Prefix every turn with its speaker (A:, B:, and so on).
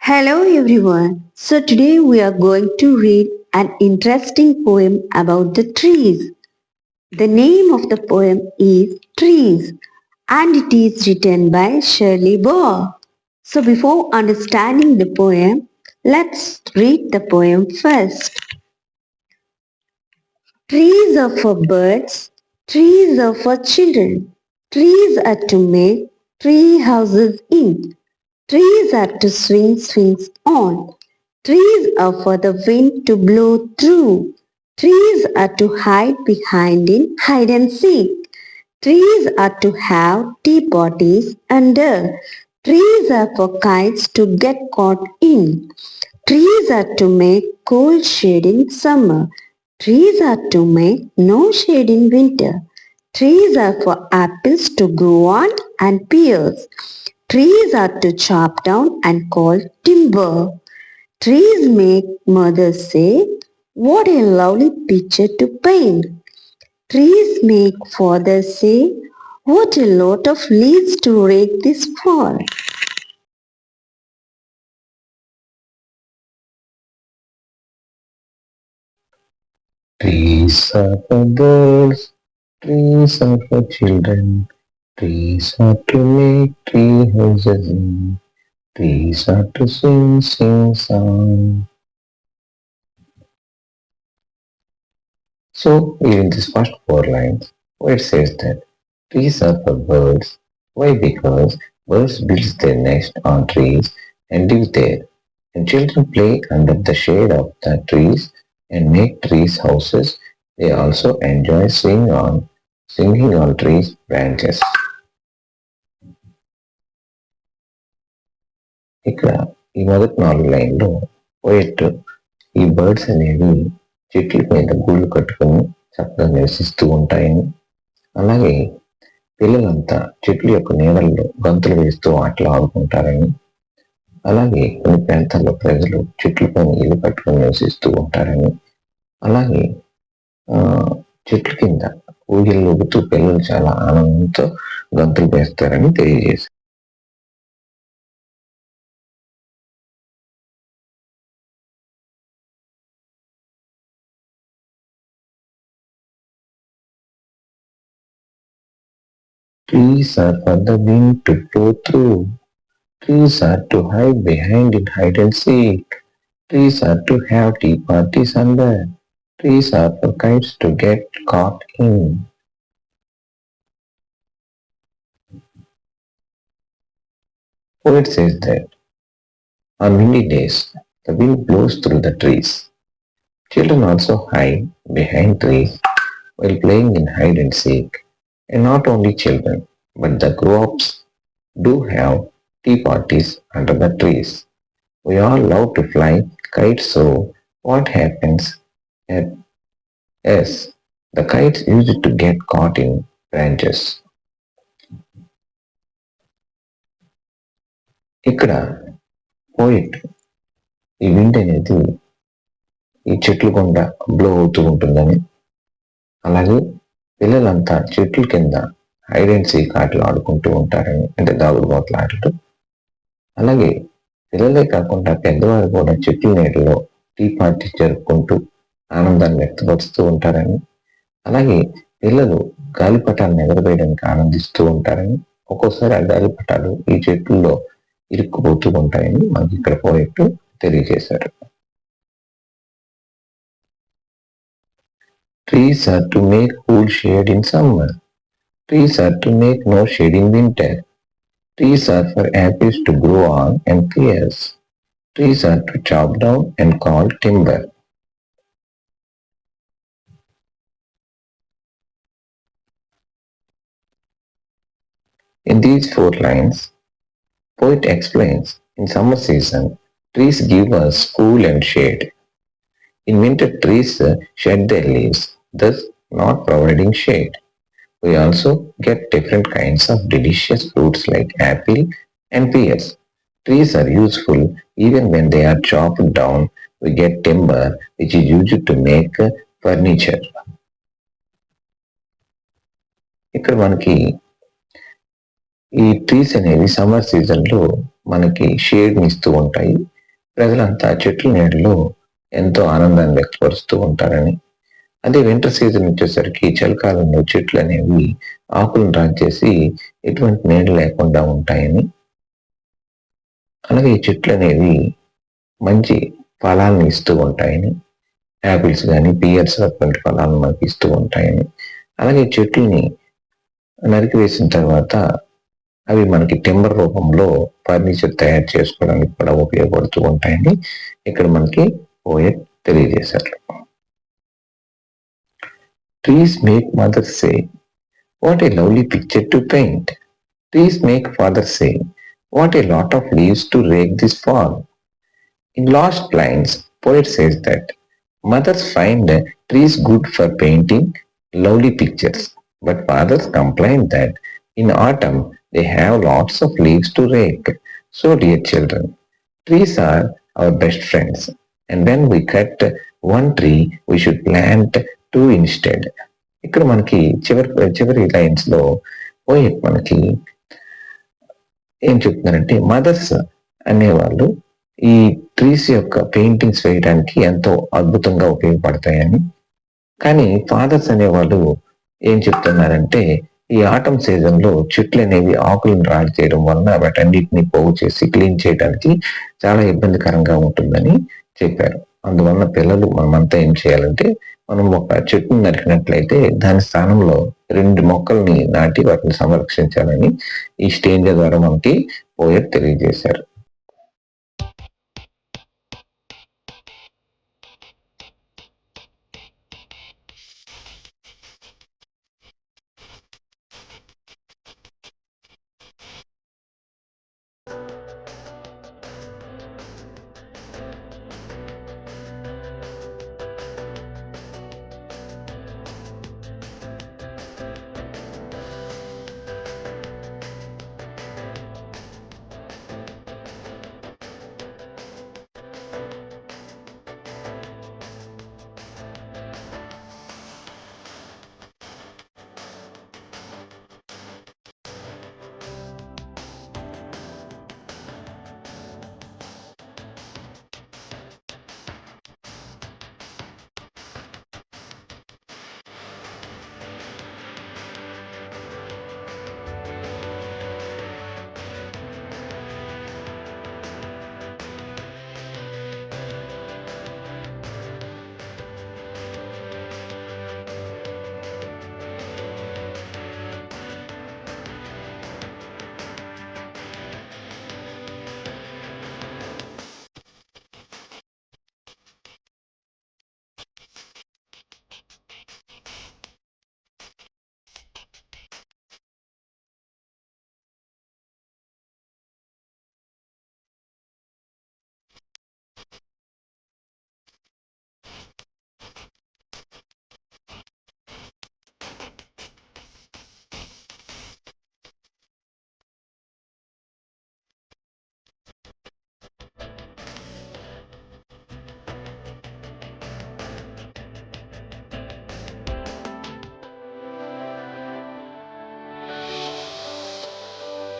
A: Hello everyone. So today we are going to read an interesting poem about the trees. The name of the poem is Trees and it is written by Shirley Baugh. So before understanding the poem, let's read the poem first. Trees are for birds, trees are for children, trees are to make tree houses in, trees are to swing swings on, trees are for the wind to blow through, trees are to hide behind in hide and seek, trees are to have tea parties under, trees are for kites to get caught in, trees are to make cold shade in summer. Trees are to make no shade in winter. Trees are for apples to grow on and pears. Trees are to chop down and call timber. Trees make mothers say, what a lovely picture to paint. Trees make fathers say, what a lot of leaves to rake this fall.
B: Trees are for birds, trees are for children, trees are to make tree houses in, trees are to sing song. So, in these first four lines, where it says that trees are for birds. Why? Because birds build their nest on trees and live there, and children play under the shade of the trees and make trees houses. They also enjoy singing on trees branches. ఇక్కడ ఈ మొదటి 4 లైన్లో poet ఈ birds అనేవి చెట్ల మీద గూళ్ళు కట్టుకుని చక్కగా నివసిస్తూ ఉంటాయని, అలాగే పిల్లలంతా చెట్ల యొక్క నీడల్లో గంతులు వేస్తూ ఆటలు ఆడుకుంటారని, అలాగే కొన్ని ప్రాంతాల్లో ప్రజలు చెట్లపైన ఇల్లు కట్టుకుని నివసిస్తూ ఉంటారని, అలాగే చెట్ల కింద ఊగిళ్ళు ఊగుతూ పిల్లలు చాలా ఆనందంతో గంతులు వేస్తారని తెలియజేశారు. Trees are for the wind to blow through. Trees are to hide behind in hide and seek. Trees are to have tea parties under. Trees are for kites to get caught in. Poet says that on windy days, the wind blows through the trees. Children also hide behind trees while playing in hide and seek. And not only children, but the grown-ups do have tea parties under the trees. We all love to fly kites, so what happens is the kites used to get caught in branches. ఇక్కడ poet ఈ wind అనేది ఈ చెట్లు గుండా blow అవుతూ ఉంటుందని, అలాగే పిల్లలంతా చెట్ల కింద హైడ్ అండ్ సీక్ ఆటలు ఆడుకుంటూ ఉంటారని, అంటే దాగుడు మూతల ఆటలు. అలాగే పిల్లలే కాకుండా పెద్దవారు కూడా చెట్ల నీడలో టీ పార్టీ జరుపుకుంటూ ఆనందాన్ని వ్యక్తపరుస్తూ ఉంటారని, అలాగే పిల్లలు గాలిపటాలను ఎగరవేయడానికి ఆనందిస్తూ ఉంటారని, ఒక్కోసారి ఆ గాలిపటాలు ఈ చెట్లలో ఇరుక్కుపోతూ ఉంటాయని మనకి ఇక్కడ పోయిట్టు తెలియజేశారు. Trees are to make cool shade in summer. Trees are to make no shade in winter. Trees are for apples to grow on and pears. Trees are to chop down and call timber. In these 4 lines, poet explains, in summer season, trees give us cool and shade. In winter, trees shed their leaves, thus not providing shade. We also get different kinds of delicious fruits like apple and pears. Trees are useful even when they are chopped down. We get timber, which is used to make furniture. ఇక్కడ మనకి ఈ trees అనేవి summer సీజన్లో మనకి షేడ్ని ఇస్తూ ఉంటాయి. ప్రజలంతా చెట్ల నీడలో ఎంతో ఆనందాన్ని వ్యక్తపరుస్తూ ఉంటారని, అదే వింటర్ సీజన్ వచ్చేసరికి చలికాలంలో చెట్లు అనేవి ఆకులను రాల్చేసి ఎటువంటి నీడ లేకుండా ఉంటాయని, అలాగే ఈ చెట్లు అనేవి మంచి ఫలాలను ఇస్తూ ఉంటాయని, యాపిల్స్ కానీ పియర్స్ అటువంటి ఫలాలను మనకి ఇస్తూ ఉంటాయని, అలాగే చెట్లని నరికివేసిన తర్వాత అవి మనకి టింబర్ రూపంలో ఫర్నిచర్ తయారు చేసుకోవడానికి కూడా ఉపయోగపడుతూ ఉంటాయని ఇక్కడ మనకి పోయెట్ తెలియజేశారు. Trees make mother say, "What a lovely picture to paint." Trees make father say, "What a lot of leaves to rake this fall." In Lost Lines, poet says that mothers find trees good for painting lovely pictures, but fathers complain that in autumn they have lots of leaves to rake. So, dear children, trees are our best friends, and when we cut one tree, we should plant two instead. ఇక్కడ మనకి చివరి lines లో poet మనకి ఏం చెప్తున్నారంటే, mothers అనేవాళ్ళు ఈ trees యొక్క పెయింటింగ్స్ వేయడానికి ఎంతో అద్భుతంగా ఉపయోగపడతాయని, కానీ ఫాదర్స్ అనేవాళ్ళు ఏం చెప్తున్నారంటే ఈ ఆటమ్ సీజన్ లో చెట్లు అనేవి ఆకులను రాలి చేయడం వలన వాటన్నిటిని పోగు చేసి క్లీన్ చేయడానికి చాలా ఇబ్బందికరంగా ఉంటుందని చెప్పారు. అందువలన పిల్లలు మనమంతా ఏం చేయాలంటే, మనం ఒక చెట్టును నరికినట్లయితే దాని స్థానంలో 2 మొక్కల్ని నాటి వాటిని సంరక్షించాలని ఈ స్టేజ్ ద్వారా మనకి పోయెట్ తెలియజేశారు.